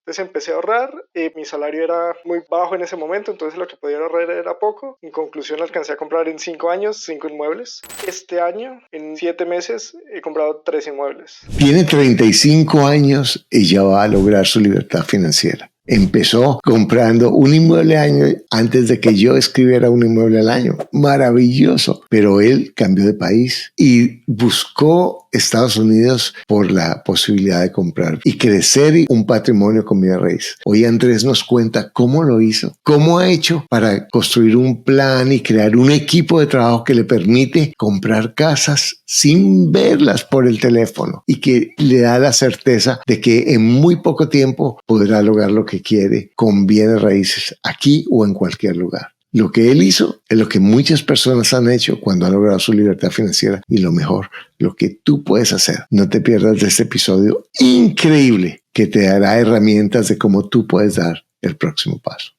Entonces empecé a ahorrar, mi salario era muy bajo en ese momento, entonces lo que podía ahorrar era poco. En conclusión, alcancé a comprar en 5 años 5 inmuebles. Este año, en 7 meses, he comprado 3 inmuebles. Tiene 35 años y ya va a lograr su libertad financiera. Empezó comprando un inmueble al año antes de que yo escribiera un inmueble al año. Maravilloso. Pero él cambió de país y buscó Estados Unidos por la posibilidad de comprar y crecer un patrimonio con bienes raíces. Hoy Andrés nos cuenta cómo lo hizo, cómo ha hecho para construir un plan y crear un equipo de trabajo que le permite comprar casas sin verlas por el teléfono y que le da la certeza de que en muy poco tiempo podrá lograr lo que quiere con bienes raíces aquí o en cualquier lugar. Lo que él hizo es lo que muchas personas han hecho cuando han logrado su libertad financiera y lo mejor, lo que tú puedes hacer. No te pierdas de este episodio increíble que te dará herramientas de cómo tú puedes dar el próximo paso.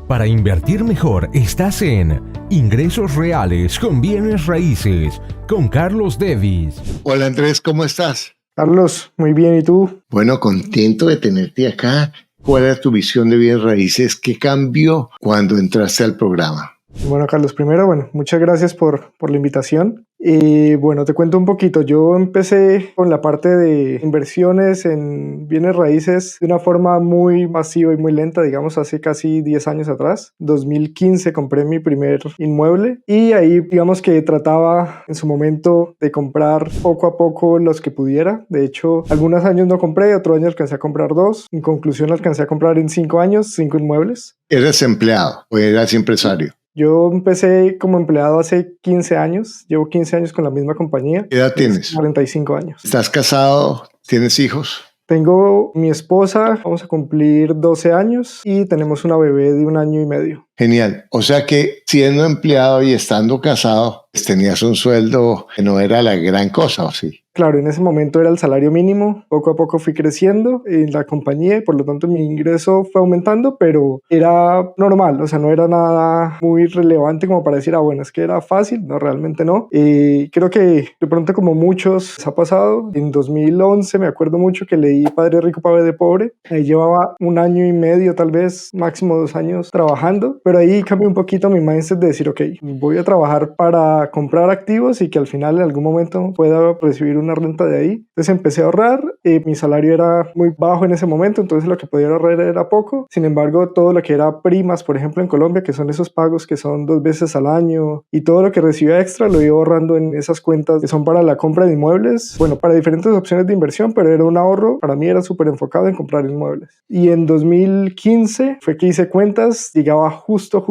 Para invertir mejor estás en Ingresos Reales con Bienes Raíces con Carlos Devis. Hola Andrés, ¿cómo estás? Carlos, muy bien, ¿y tú? Bueno, contento de tenerte acá. ¿Cuál era tu visión de bienes raíces? ¿Qué cambió cuando entraste al programa? Bueno, Carlos, primero, muchas gracias por la invitación. Y bueno, te cuento un poquito. Yo empecé con la parte de inversiones en bienes raíces de una forma muy masiva y muy lenta, digamos, hace casi 10 años atrás. 2015 compré mi primer inmueble y ahí, digamos que trataba en su momento de comprar poco a poco los que pudiera. De hecho, algunos años no compré, otro año alcancé a comprar 2. En conclusión, alcancé a comprar en 5 años 5 inmuebles. ¿Eres empleado o eras empresario? Yo empecé como empleado hace 15 años, llevo 15 años con la misma compañía. ¿Qué edad tienes? 45 años. ¿Estás casado? ¿Tienes hijos? Tengo mi esposa, vamos a cumplir 12 años y tenemos una bebé de 1 año y medio. Genial. O sea que siendo empleado y estando casado, pues tenías un sueldo que no era la gran cosa, ¿o sí? Claro, en ese momento era el salario mínimo, poco a poco fui creciendo en la compañía y por lo tanto mi ingreso fue aumentando, pero era normal, o sea, no era nada muy relevante como para decir, bueno, es que era fácil, no, realmente no. Creo que de pronto como muchos ha pasado, en 2011 me acuerdo mucho que leí Padre Rico, Padre Pobre, ahí llevaba 1 año y medio, tal vez máximo 2 años trabajando, pero ahí cambió un poquito mi mindset de decir, ok, voy a trabajar para comprar activos y que al final en algún momento pueda recibir una renta de ahí. Entonces empecé a ahorrar, mi salario era muy bajo en ese momento, entonces lo que podía ahorrar era poco. Sin embargo, todo lo que era primas, por ejemplo en Colombia, que son esos pagos que son 2 veces al año, y todo lo que recibía extra lo iba ahorrando en esas cuentas que son para la compra de inmuebles, bueno, para diferentes opciones de inversión, pero era un ahorro, para mí era súper enfocado en comprar inmuebles. Y en 2015 fue que hice cuentas, llegaba justo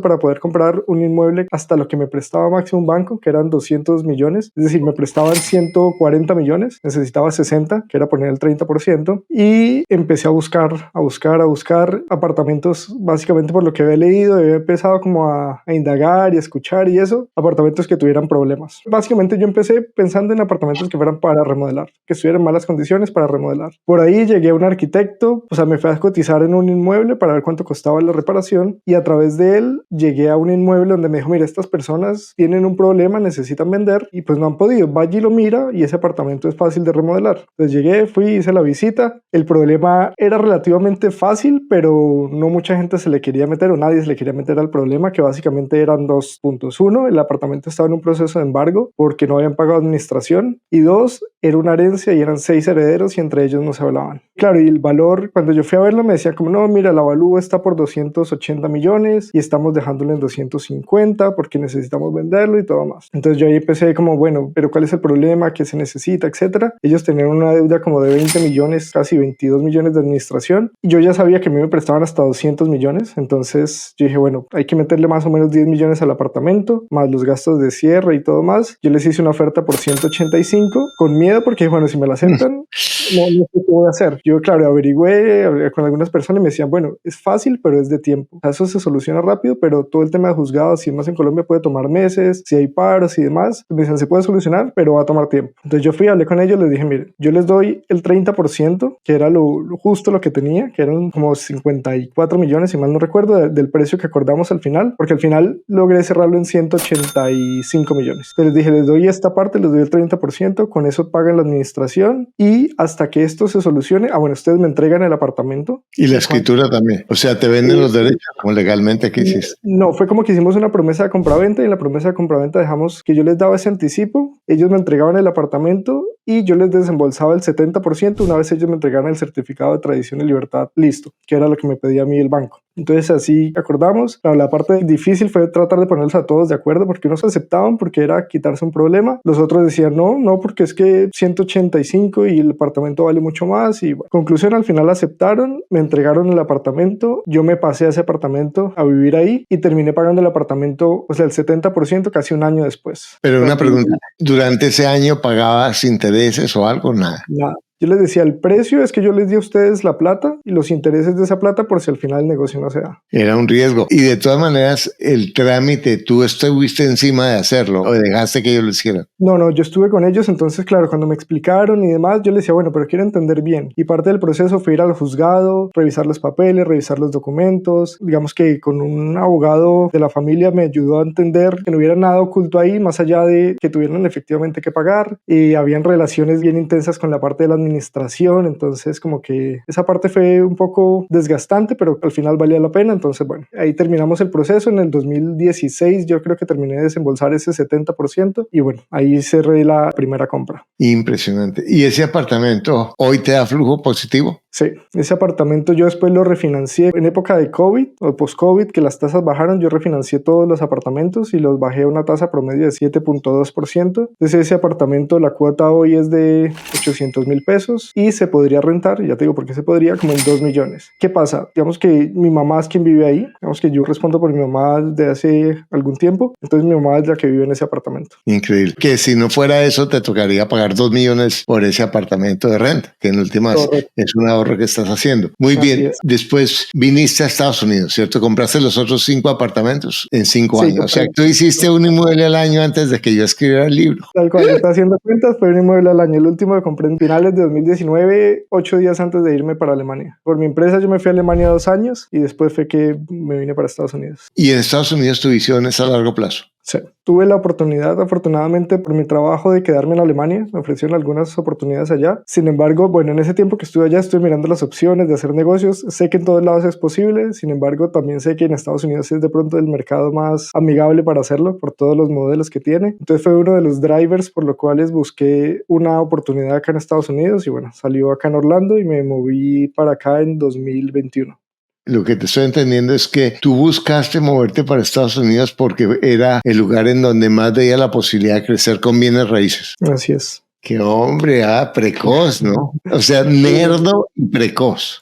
para poder comprar un inmueble hasta lo que me prestaba máximo un banco, que eran 200 millones, es decir, me prestaban 140 millones, necesitaba 60, que era poner el 30%, y empecé a buscar apartamentos, básicamente por lo que había leído, había empezado como a indagar y a escuchar y eso, apartamentos que tuvieran problemas. Básicamente yo empecé pensando en apartamentos que fueran para remodelar, que estuvieran en malas condiciones para remodelar. Por ahí llegué a un arquitecto, o sea, me fui a cotizar en un inmueble para ver cuánto costaba la reparación y a través de él llegué a un inmueble donde me dijo, mira, estas personas tienen un problema, necesitan vender y pues no han podido, vaya y lo mira y ese apartamento es fácil de remodelar. Entonces llegué, fui, hice la visita, el problema era relativamente fácil, pero no mucha gente se le quería meter o nadie se le quería meter al problema, que básicamente eran 2 puntos. 1, el apartamento estaba en un proceso de embargo porque no habían pagado administración y 2, era una herencia y eran 6 herederos y entre ellos no se hablaban. Claro, y el valor, cuando yo fui a verlo me decía como, no, mira, el avalúo está por 280 millones y estamos dejándolo en 250 porque necesitamos venderlo y todo más. Entonces yo ahí empecé como, bueno, pero ¿cuál es el problema? ¿Qué se necesita? Etcétera. Ellos tenían una deuda como de 20 millones, casi 22 millones de administración. Y yo ya sabía que a mí me prestaban hasta 200 millones. Entonces yo dije, bueno, hay que meterle más o menos 10 millones al apartamento, más los gastos de cierre y todo más. Yo les hice una oferta por 185 con miedo porque, bueno, si me la aceptan, no sé qué voy a hacer. Yo, claro, averigüé con algunas personas y me decían, bueno, es fácil, pero es de tiempo. O sea, eso se soluciona rápido, pero todo el tema de juzgados y demás en Colombia puede tomar meses, si hay paros y demás. Me decían, se puede solucionar, pero va a tomar tiempo. Entonces yo fui, hablé con ellos, les dije, mire, yo les doy el 30%, que era lo justo lo que tenía, que eran como 54 millones, si mal no recuerdo, del precio que acordamos al final, porque al final logré cerrarlo en 185 millones. Entonces les dije, les doy esta parte, les doy el 30%, con eso pagan la administración y hasta que esto se solucione, bueno, ustedes me entregan el apartamento. Y la escritura también, o sea, te venden los derechos como legalmente que hiciste. No, fue como que hicimos una promesa de compraventa y en la promesa de compraventa dejamos que yo les daba ese anticipo, ellos me entregaban el apartamento y yo les desembolsaba el 70% una vez ellos me entregaran el certificado de tradición y libertad listo, que era lo que me pedía a mí el banco. Entonces así acordamos. Claro, la parte difícil fue tratar de ponerlos a todos de acuerdo porque unos aceptaban porque era quitarse un problema, los otros decían no porque es que 185 y el apartamento vale mucho más y bueno, conclusión, al final aceptaron, me entregaron el apartamento, yo me pasé a ese apartamento a vivir ahí y terminé pagando el apartamento, o sea, el 70% casi un año después. Pero una pregunta, ¿durante ese año pagabas intereses o algo? Nada. Nada. Yo les decía, el precio es que yo les di a ustedes la plata y los intereses de esa plata por si al final el negocio no se da. Era un riesgo. Y de todas maneras, el trámite, ¿tú estuviste encima de hacerlo o dejaste que ellos lo hicieran? No, yo estuve con ellos, entonces claro, cuando me explicaron y demás, yo les decía, bueno, pero quiero entender bien. Y parte del proceso fue ir al juzgado, revisar los papeles, revisar los documentos. Digamos que con un abogado de la familia me ayudó a entender que no hubiera nada oculto ahí, más allá de que tuvieran efectivamente que pagar. Y habían relaciones bien intensas con la parte de la administración, entonces como que esa parte fue un poco desgastante, pero al final valía la pena. Entonces bueno, ahí terminamos el proceso. En el 2016 yo creo que terminé de desembolsar ese 70% y bueno, ahí cerré la primera compra. Impresionante. ¿Y ese apartamento hoy te da flujo positivo? Sí, ese apartamento yo después lo refinancié en época de COVID o post-COVID, que las tasas bajaron, yo refinancié todos los apartamentos y los bajé a una tasa promedio de 7.2%. Entonces ese apartamento, la cuota hoy es de 800,000 pesos y se podría rentar, ya te digo por qué se podría, como en 2 millones. ¿Qué pasa? Digamos que mi mamá es quien vive ahí, digamos que yo respondo por mi mamá desde hace algún tiempo, entonces mi mamá es la que vive en ese apartamento. Increíble. Que si no fuera eso, te tocaría pagar 2 millones por ese apartamento de renta, que en últimas es un ahorro que estás haciendo. Muy bien. Después viniste a Estados Unidos, ¿cierto? Compraste los otros 5 apartamentos en 5 años. O sea, tú hiciste un inmueble al año antes de que yo escribiera el libro. Tal cual, está haciendo cuentas, fue un inmueble al año. El último que compré en finales de 2019, 8 días antes de irme para Alemania. Por mi empresa yo me fui a Alemania 2 años y después fue que me vine para Estados Unidos. ¿Y en Estados Unidos tu visión es a largo plazo? Sí. Tuve la oportunidad, afortunadamente, por mi trabajo de quedarme en Alemania. Me ofrecieron algunas oportunidades allá. Sin embargo, bueno, en ese tiempo que estuve allá, estuve mirando las opciones de hacer negocios. Sé que en todos lados es posible. Sin embargo, también sé que en Estados Unidos es de pronto el mercado más amigable para hacerlo por todos los modelos que tiene. Entonces fue uno de los drivers por los cuales busqué una oportunidad acá en Estados Unidos y bueno, salió acá en Orlando y me moví para acá en 2021. Lo que te estoy entendiendo es que tú buscaste moverte para Estados Unidos porque era el lugar en donde más veía la posibilidad de crecer con bienes raíces. Así es. Qué hombre, precoz, ¿no? O sea, nerdo y precoz.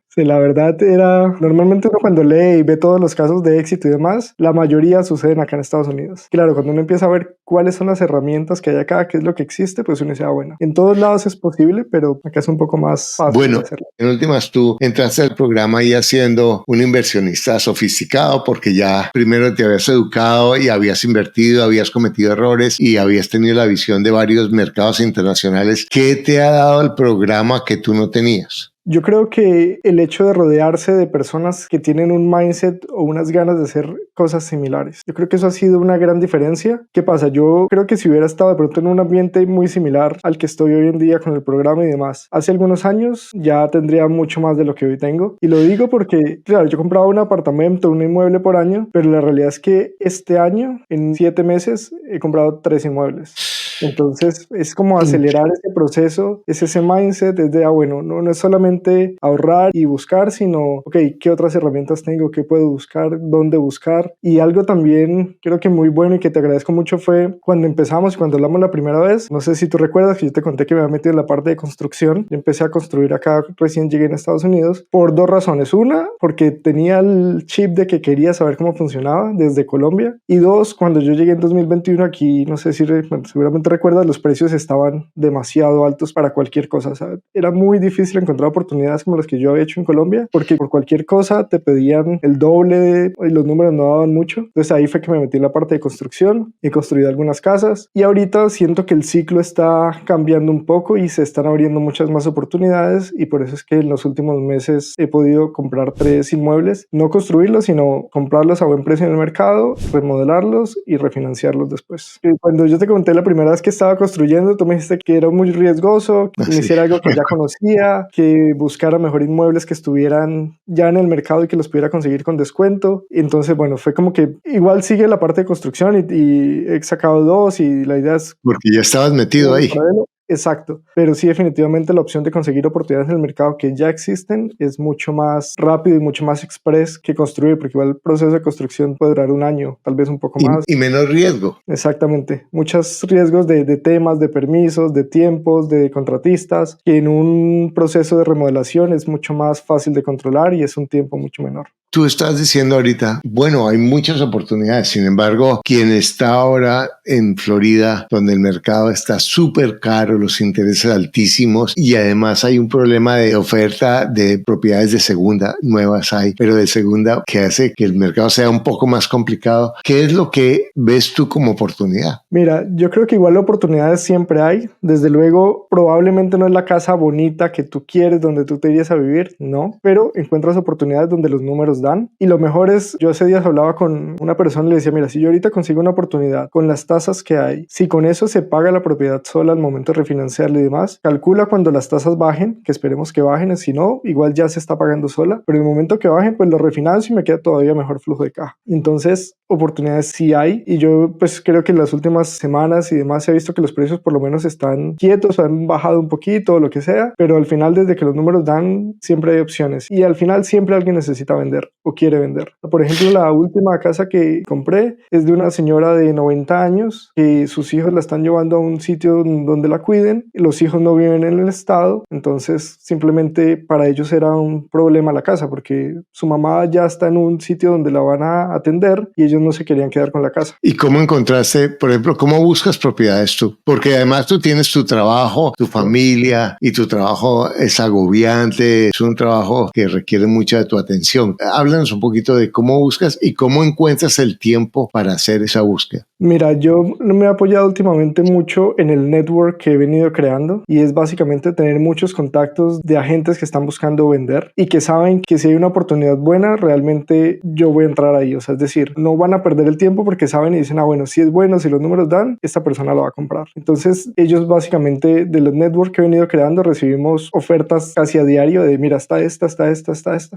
Sí, la verdad era, normalmente uno cuando lee y ve todos los casos de éxito y demás, la mayoría suceden acá en Estados Unidos. Claro, cuando uno empieza a ver cuáles son las herramientas que hay acá, qué es lo que existe, pues uno dice, bueno, en todos lados es posible, pero acá es un poco más fácil. Bueno, en últimas tú entraste al programa ya siendo un inversionista sofisticado porque ya primero te habías educado y habías invertido, habías cometido errores y habías tenido la visión de varios mercados internacionales. ¿Qué te ha dado el programa que tú no tenías? Yo creo que el hecho de rodearse de personas que tienen un mindset o unas ganas de hacer cosas similares. Yo creo que eso ha sido una gran diferencia. ¿Qué pasa? Yo creo que si hubiera estado de pronto en un ambiente muy similar al que estoy hoy en día con el programa y demás, hace algunos años ya tendría mucho más de lo que hoy tengo. Y lo digo porque, claro, yo compraba un apartamento, un inmueble por año, pero la realidad es que este año, en 7 meses, he comprado 3 inmuebles. Entonces es como acelerar ese proceso, es ese mindset, es de, bueno, no es solamente ahorrar y buscar, sino, ok, ¿qué otras herramientas tengo? ¿Qué puedo buscar? ¿Dónde buscar? Y algo también creo que muy bueno y que te agradezco mucho fue cuando empezamos y cuando hablamos la primera vez, no sé si tú recuerdas que yo te conté que me había metido en la parte de construcción. Yo empecé a construir acá, recién llegué en Estados Unidos, por 2 razones. Una, porque tenía el chip de que quería saber cómo funcionaba desde Colombia. Y 2, cuando yo llegué en 2021 aquí, no sé si seguramente te recuerdas, los precios estaban demasiado altos para cualquier cosa. O sea, era muy difícil encontrar oportunidades como las que yo había hecho en Colombia, porque por cualquier cosa te pedían el doble y los números no daban mucho. Entonces ahí fue que me metí en la parte de construcción, he construido algunas casas y ahorita siento que el ciclo está cambiando un poco y se están abriendo muchas más oportunidades, y por eso es que en los últimos meses he podido comprar 3 inmuebles, no construirlos, sino comprarlos a buen precio en el mercado, remodelarlos y refinanciarlos después. Y cuando yo te conté la primera vez que estaba construyendo, tú me dijiste que era muy riesgoso, que hiciera algo que ya conocía, que buscara mejor inmuebles que estuvieran ya en el mercado y que los pudiera conseguir con descuento. Entonces, bueno, fue como que igual sigue la parte de construcción y he sacado 2 y la idea es... Porque ya estabas metido ahí. Exacto, pero sí, definitivamente la opción de conseguir oportunidades en el mercado que ya existen es mucho más rápido y mucho más express que construir, porque igual el proceso de construcción puede durar un año, tal vez un poco más. Y menos riesgo. Exactamente, muchos riesgos de temas, de permisos, de tiempos, de contratistas, que en un proceso de remodelación es mucho más fácil de controlar y es un tiempo mucho menor. Tú estás diciendo ahorita, bueno, hay muchas oportunidades. Sin embargo, quien está ahora en Florida, donde el mercado está súper caro, los intereses altísimos y además hay un problema de oferta de propiedades de segunda, nuevas hay, pero de segunda, que hace que el mercado sea un poco más complicado. ¿Qué es lo que ves tú como oportunidad? Mira, yo creo que igual oportunidades siempre hay. Desde luego, probablemente no es la casa bonita que tú quieres, donde tú te irías a vivir, no, pero encuentras oportunidades donde los números dan. Y lo mejor es, yo hace días hablaba con una persona y le decía, mira, si yo ahorita consigo una oportunidad con las tasas que hay, si con eso se paga la propiedad sola al momento de refinanciarla y demás, calcula cuando las tasas bajen, que esperemos que bajen, si no, igual ya se está pagando sola, pero en el momento que bajen, pues lo refinancio y me queda todavía mejor flujo de caja. Entonces, oportunidades sí hay, y yo pues creo que en las últimas semanas y demás se ha visto que los precios por lo menos están quietos, han bajado un poquito o lo que sea, pero al final, desde que los números dan, siempre hay opciones, y al final siempre alguien necesita vender o quiere vender. Por ejemplo, la última casa que compré es de una señora de 90 años que sus hijos la están llevando a un sitio donde la cuiden, los hijos no viven en el estado, entonces simplemente para ellos era un problema la casa porque su mamá ya está en un sitio donde la van a atender y ellos no se querían quedar con la casa. ¿Y cómo encontraste, por ejemplo, cómo buscas propiedades tú? Porque además tú tienes tu trabajo, tu familia, y tu trabajo es agobiante, es un trabajo que requiere mucha de tu atención. Háblanos un poquito de cómo buscas y cómo encuentras el tiempo para hacer esa búsqueda. Mira, yo me he apoyado últimamente mucho en el network que he venido creando, y es básicamente tener muchos contactos de agentes que están buscando vender y que saben que si hay una oportunidad buena, realmente yo voy a entrar ahí. O sea, es decir, no van a perder el tiempo porque saben y dicen, bueno, si es bueno, si los números dan, esta persona lo va a comprar. Entonces, ellos básicamente de los networks que he venido creando recibimos ofertas casi a diario de, mira, está esta.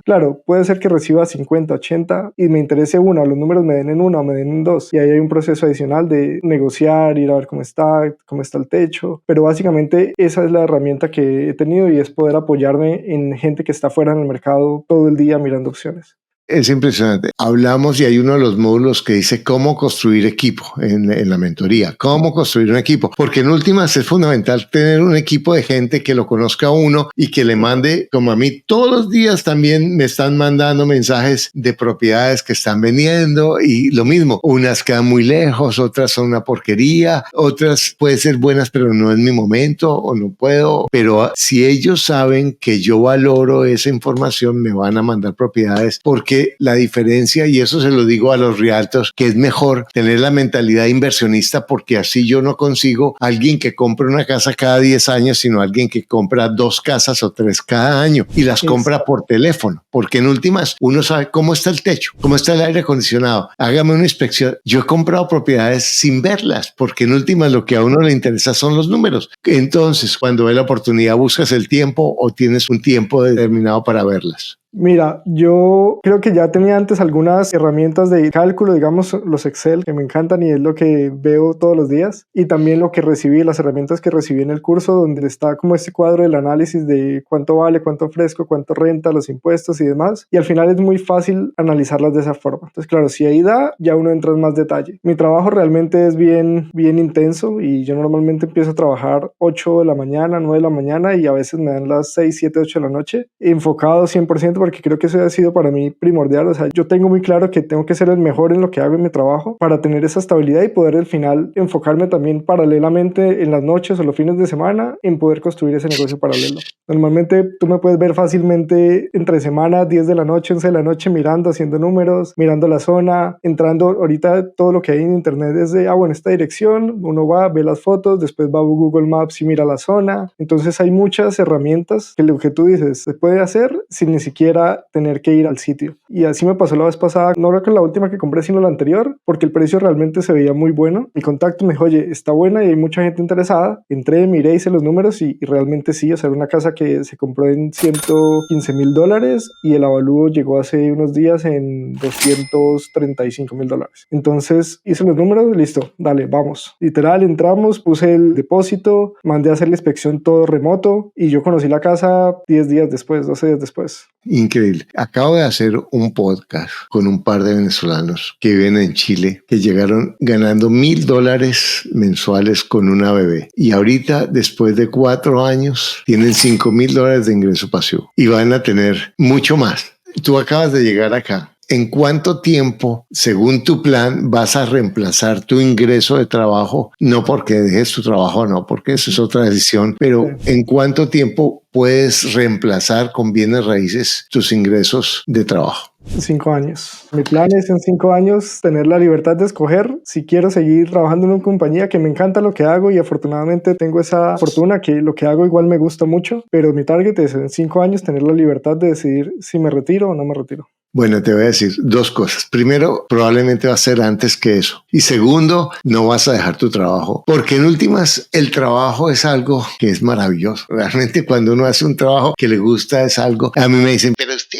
Claro, puede ser que reciba 50, 80 y me interese una, o los números me den en una o me den en dos, y ahí hay un proceso adicional de negociar, ir a ver cómo está el techo, pero básicamente esa es la herramienta que he tenido, y es poder apoyarme en gente que está fuera en el mercado todo el día mirando opciones. Es impresionante. Hablamos y hay uno de los módulos que dice cómo construir equipo en la mentoría. Cómo construir un equipo. Porque en últimas es fundamental tener un equipo de gente que lo conozca a uno y que le mande, como a mí, todos los días también me están mandando mensajes de propiedades que están vendiendo, y lo mismo, unas quedan muy lejos, otras son una porquería, otras pueden ser buenas pero no es mi momento o no puedo. Pero si ellos saben que yo valoro esa información, me van a mandar propiedades, porque la diferencia, y eso se lo digo a los realtors, que es mejor tener la mentalidad inversionista, porque así yo no consigo alguien que compre una casa cada 10 años, sino alguien que compra 2 casas o 3 cada año y las compra por teléfono, porque en últimas uno sabe cómo está el techo, cómo está el aire acondicionado, hágame una inspección. Yo he comprado propiedades sin verlas, porque en últimas lo que a uno le interesa son los números. Entonces, cuando ve la oportunidad, buscas el tiempo o tienes un tiempo determinado para verlas. Mira, yo creo que ya tenía antes algunas herramientas de cálculo, digamos los Excel, que me encantan y es lo que veo todos los días, y también lo que recibí, las herramientas que recibí en el curso, donde está como este cuadro del análisis de cuánto vale, cuánto ofrezco, cuánto renta, los impuestos y demás, y al final es muy fácil analizarlas de esa forma. Entonces, claro, si ahí da, ya uno entra en más detalle. Mi trabajo realmente es bien intenso, y yo normalmente empiezo a trabajar 8 de la mañana, 9 de la mañana, y a veces me dan las 6, 7, 8 de la noche, enfocado 100%, porque creo que eso ha sido para mí primordial. O sea, yo tengo muy claro que tengo que ser el mejor en lo que hago en mi trabajo para tener esa estabilidad y poder al final enfocarme también paralelamente en las noches o los fines de semana en poder construir ese negocio paralelo. Normalmente tú me puedes ver fácilmente entre semana, 10 de la noche, 11 de la noche, mirando, haciendo números, mirando la zona, entrando. Ahorita todo lo que hay en internet es de, bueno, esta dirección, uno va, ve las fotos, después va a Google Maps y mira la zona. Entonces hay muchas herramientas que lo que tú dices se puede hacer sin ni siquiera tener que ir al sitio. Y así me pasó la vez pasada, no creo que la última que compré, sino la anterior, porque el precio realmente se veía muy bueno. Mi contacto me dijo, oye, está buena y hay mucha gente interesada. Entré, miré, hice los números y realmente sí, o sea, era una casa que se compró en $115,000 y el avalúo llegó hace unos días en $235,000. Entonces hice los números, listo, dale, vamos. Literal, entramos, puse el depósito, mandé a hacer la inspección todo remoto y yo conocí la casa 10 días después, 12 días después. Increíble. Acabo de hacer un podcast con un par de venezolanos que viven en Chile, que llegaron ganando $1,000 mensuales con una bebé. Y ahorita, después de 4 años, tienen $5,000 de ingreso pasivo y van a tener mucho más. Tú acabas de llegar acá. ¿En cuánto tiempo, según tu plan, vas a reemplazar tu ingreso de trabajo? No porque dejes tu trabajo, no, porque eso es otra decisión, pero ¿en cuánto tiempo puedes reemplazar con bienes raíces tus ingresos de trabajo? 5 años. Mi plan es en 5 años tener la libertad de escoger si quiero seguir trabajando en una compañía que me encanta lo que hago y afortunadamente tengo esa fortuna que lo que hago igual me gusta mucho, pero mi target es en 5 años tener la libertad de decidir si me retiro o no me retiro. Bueno, te voy a decir 2 cosas. Primero, probablemente va a ser antes que eso. Y segundo, no vas a dejar tu trabajo. Porque en últimas, el trabajo es algo que es maravilloso. Realmente cuando uno hace un trabajo que le gusta es algo. A mí me dicen, pero usted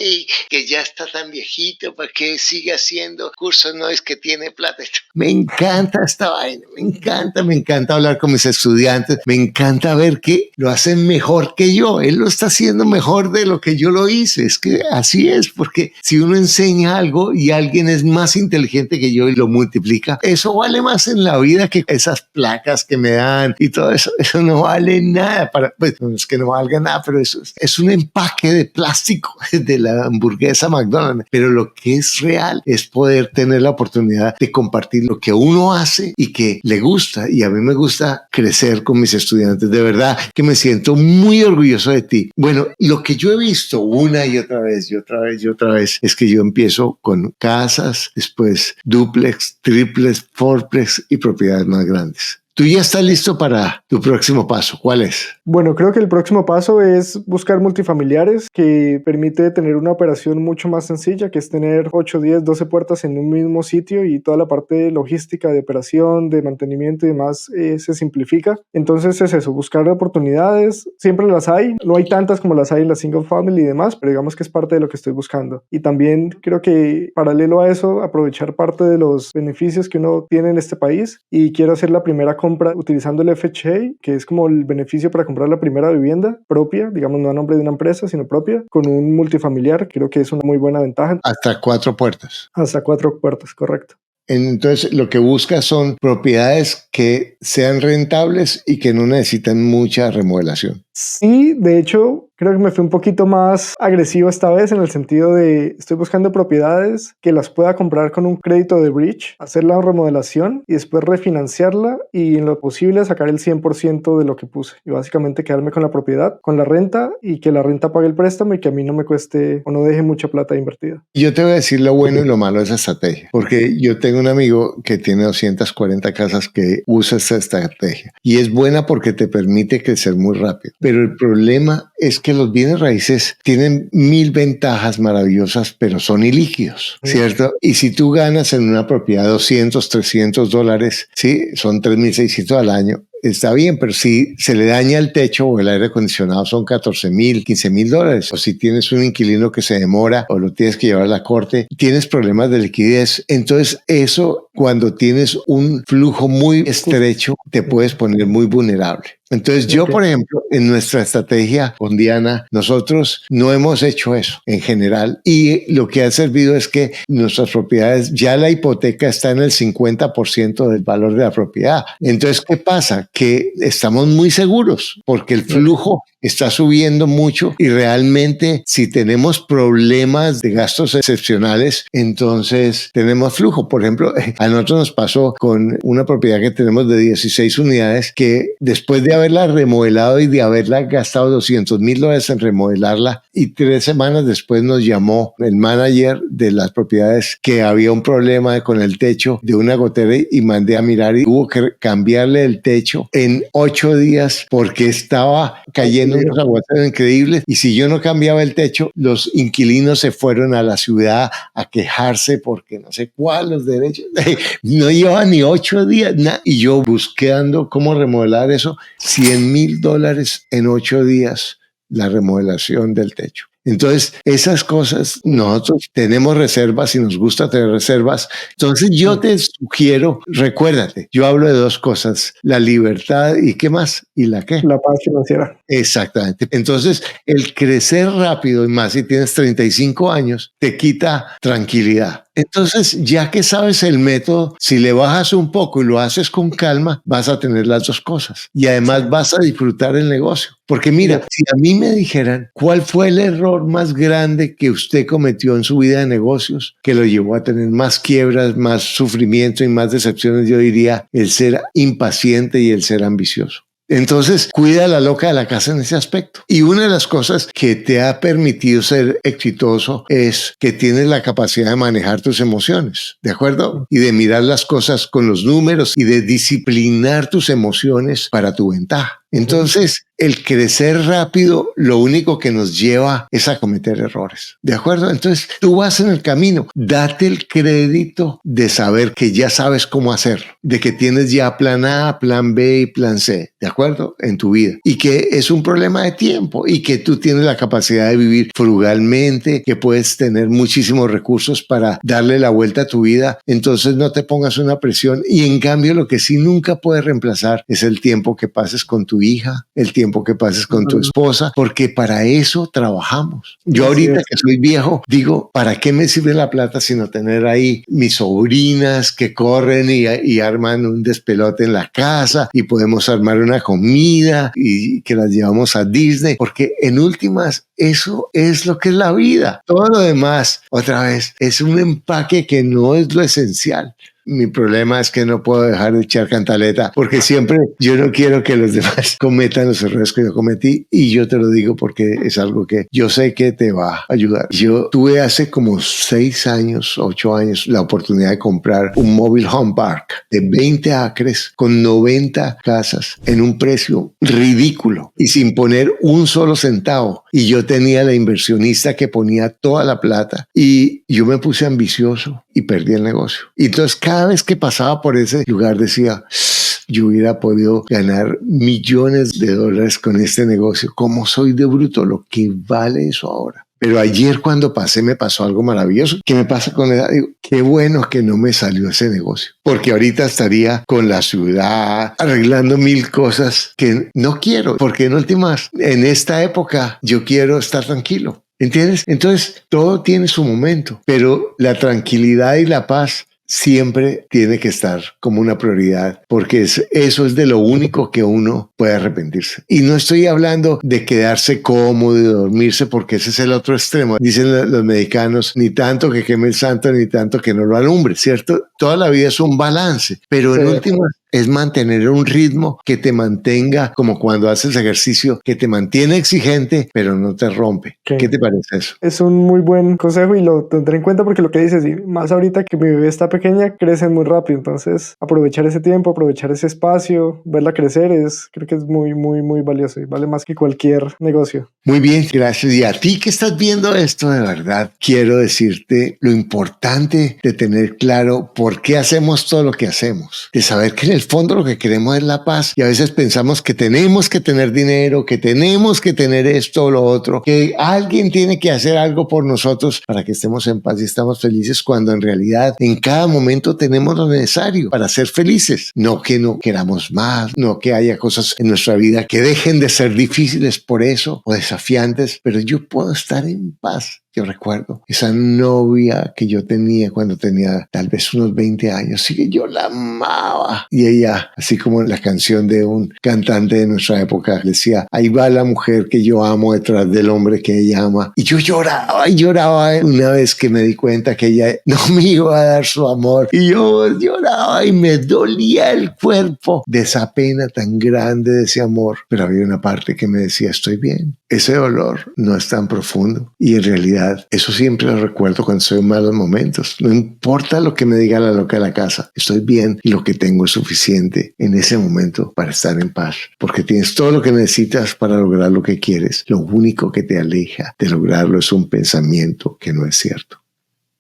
que ya está tan viejito, ¿para qué sigue haciendo cursos? No es que tiene plata. Me encanta esta vaina, me encanta hablar con mis estudiantes, me encanta ver que lo hacen mejor que yo. Él lo está haciendo mejor de lo que yo lo hice. Es que así es, porque si uno enseña algo y alguien es más inteligente que yo y lo multiplica, eso vale más en la vida que esas placas que me dan y todo eso. Eso no vale nada. Pues no es que no valga nada, pero eso es un empaque de plástico de la hamburguesa McDonald's. Pero lo que es real es poder tener la oportunidad de compartir lo que uno hace y que le gusta. Y a mí me gusta crecer con mis estudiantes. De verdad que me siento muy orgulloso de ti. Bueno, lo que yo he visto una y otra vez es que yo empiezo con casas, después dúplex, triplex, fourplex y propiedades más grandes. ¿Tú ya estás listo para tu próximo paso? ¿Cuál es? Bueno, creo que el próximo paso es buscar multifamiliares que permite tener una operación mucho más sencilla, que es tener 8, 10, 12 puertas en un mismo sitio y toda la parte de logística, de operación, de mantenimiento y demás se simplifica. Entonces es eso, buscar oportunidades. Siempre las hay, no hay tantas como las hay en la single family y demás, pero digamos que es parte de lo que estoy buscando. Y también creo que paralelo a eso, aprovechar parte de los beneficios que uno tiene en este país y quiero hacer la primera compra utilizando el FHA, que es como el beneficio para comprar la primera vivienda propia, digamos no a nombre de una empresa, sino propia, con un multifamiliar. Creo que es una muy buena ventaja. Hasta 4 puertas. Hasta 4 puertas, correcto. Entonces, lo que buscas son propiedades que sean rentables y que no necesitan mucha remodelación. Sí, de hecho, creo que me fui un poquito más agresivo esta vez en el sentido de estoy buscando propiedades que las pueda comprar con un crédito de bridge, hacer la remodelación y después refinanciarla y en lo posible sacar el 100% de lo que puse y básicamente quedarme con la propiedad, con la renta y que la renta pague el préstamo y que a mí no me cueste o no deje mucha plata invertida. Yo te voy a decir lo bueno y lo malo de esa estrategia, porque yo tengo un amigo que tiene 240 casas que usa esta estrategia y es buena porque te permite crecer muy rápido. Pero el problema es que los bienes raíces tienen 1000 ventajas maravillosas, pero son ilíquidos, ¿cierto? Y si tú ganas en una propiedad $200, $300, ¿sí? Son 3.600 al año. Está bien, pero si se le daña el techo o el aire acondicionado son $14,000, $15,000. O si tienes un inquilino que se demora o lo tienes que llevar a la corte, tienes problemas de liquidez. Entonces eso, cuando tienes un flujo muy estrecho, te puedes poner muy vulnerable. Entonces yo, por ejemplo, en nuestra estrategia con Diana, nosotros no hemos hecho eso en general y lo que ha servido es que nuestras propiedades, ya la hipoteca está en el 50% del valor de la propiedad. Entonces, ¿qué pasa? Que estamos muy seguros porque el flujo está subiendo mucho y realmente si tenemos problemas de gastos excepcionales, entonces tenemos flujo. Por ejemplo, a nosotros nos pasó con una propiedad que tenemos de 16 unidades que después de haberla remodelado y de haberla gastado $200,000 en remodelarla y 3 semanas después nos llamó el manager de las propiedades que había un problema con el techo de una gotera y mandé a mirar y hubo que cambiarle el techo en 8 días porque estaba cayendo unos aguaceros increíbles y si yo no cambiaba el techo, los inquilinos se fueron a la ciudad a quejarse porque no sé cuál los derechos. No lleva ni 8 días y yo buscando cómo remodelar eso, $100,000 en 8 días la remodelación del techo. Entonces, esas cosas, nosotros tenemos reservas y nos gusta tener reservas. Entonces, yo te sugiero, recuérdate, yo hablo de 2 cosas, la libertad y ¿qué más? ¿Y la qué? La paz financiera. Exactamente. Entonces, el crecer rápido, y más si tienes 35 años, te quita tranquilidad. Entonces, ya que sabes el método, si le bajas un poco y lo haces con calma, vas a tener las 2 cosas. Y además vas a disfrutar el negocio. Porque mira, si a mí me dijeran cuál fue el error más grande que usted cometió en su vida de negocios, que lo llevó a tener más quiebras, más sufrimiento y más decepciones, yo diría el ser impaciente y el ser ambicioso. Entonces, cuida a la loca de la casa en ese aspecto. Y una de las cosas que te ha permitido ser exitoso es que tienes la capacidad de manejar tus emociones, ¿de acuerdo? Y de mirar las cosas con los números y de disciplinar tus emociones para tu ventaja. Entonces, el crecer rápido, lo único que nos lleva es a cometer errores, ¿de acuerdo? Entonces, tú vas en el camino, date el crédito de saber que ya sabes cómo hacerlo, de que tienes ya plan A, plan B y plan C, ¿de acuerdo? En tu vida. Y que es un problema de tiempo y que tú tienes la capacidad de vivir frugalmente, que puedes tener muchísimos recursos para darle la vuelta a tu vida. Entonces, no te pongas una presión y en cambio, lo que sí nunca puedes reemplazar es el tiempo que pases con tu hija, el tiempo que pases con tu esposa, porque para eso trabajamos. Yo ahorita que soy viejo, digo, ¿para qué me sirve la plata sino tener ahí mis sobrinas que corren y arman un despelote en la casa y podemos armar una comida y que las llevamos a Disney? Porque en últimas, eso es lo que es la vida. Todo lo demás, otra vez, es un empaque que no es lo esencial. Mi problema es que no puedo dejar de echar cantaleta porque siempre yo no quiero que los demás cometan los errores que yo cometí y yo te lo digo porque es algo que yo sé que te va a ayudar. Yo tuve hace como 6 años, 8 años la oportunidad de comprar un mobile home park de 20 acres con 90 casas en un precio ridículo y sin poner un solo centavo. Y yo tenía la inversionista que ponía toda la plata y yo me puse ambicioso y perdí el negocio. Y entonces cada vez que pasaba por ese lugar decía, yo hubiera podido ganar millones de dólares con este negocio. ¿Cómo soy de bruto? Lo que vale eso ahora. Pero ayer cuando pasé me pasó algo maravilloso. ¿Qué me pasa con la edad? Digo, qué bueno que no me salió ese negocio. Porque ahorita estaría con la ciudad arreglando 1000 cosas que no quiero. Porque en últimas, en esta época, yo quiero estar tranquilo. ¿Entiendes? Entonces, todo tiene su momento. Pero la tranquilidad y la paz siempre tiene que estar como una prioridad, porque eso es de lo único que uno puede arrepentirse. Y no estoy hablando de quedarse cómodo y dormirse, porque ese es el otro extremo. Dicen los mexicanos, ni tanto que queme el santo, ni tanto que no lo alumbre, ¿cierto? Toda la vida es un balance, pero en última es mantener un ritmo que te mantenga, como cuando haces ejercicio, que te mantiene exigente, pero no te rompe. ¿Qué te parece eso? Es un muy buen consejo y lo tendré en cuenta porque lo que dices, y más ahorita que mi bebé está pequeña, crecen muy rápido. Entonces, aprovechar ese tiempo, aprovechar ese espacio, verla crecer, creo que es muy, muy, muy valioso y vale más que cualquier negocio. Muy bien, gracias. Y a ti que estás viendo esto, de verdad, quiero decirte lo importante de tener claro por qué hacemos todo lo que hacemos, de saber que en el fondo lo que queremos es la paz y a veces pensamos que tenemos que tener dinero, que tenemos que tener esto o lo otro, que alguien tiene que hacer algo por nosotros para que estemos en paz y estamos felices, cuando en realidad en cada momento tenemos lo necesario para ser felices. No que no queramos más, no que haya cosas en nuestra vida que dejen de ser difíciles por eso o desafiantes, pero yo puedo estar en paz Yo recuerdo esa novia que yo tenía cuando tenía tal vez unos 20 años, sí que yo la amaba. Y ella, así como la canción de un cantante de nuestra época, decía, ahí va la mujer que yo amo detrás del hombre que ella ama. Y yo lloraba y lloraba una vez que me di cuenta que ella no me iba a dar su amor. Y yo lloraba y me dolía el cuerpo de esa pena tan grande de ese amor. Pero había una parte que me decía, estoy bien. Ese dolor no es tan profundo. Y en realidad, eso siempre lo recuerdo cuando estoy en malos momentos. No importa lo que me diga la loca de la casa, estoy bien y lo que tengo es suficiente en ese momento para estar en paz. Porque tienes todo lo que necesitas para lograr lo que quieres. Lo único que te aleja de lograrlo es un pensamiento que no es cierto.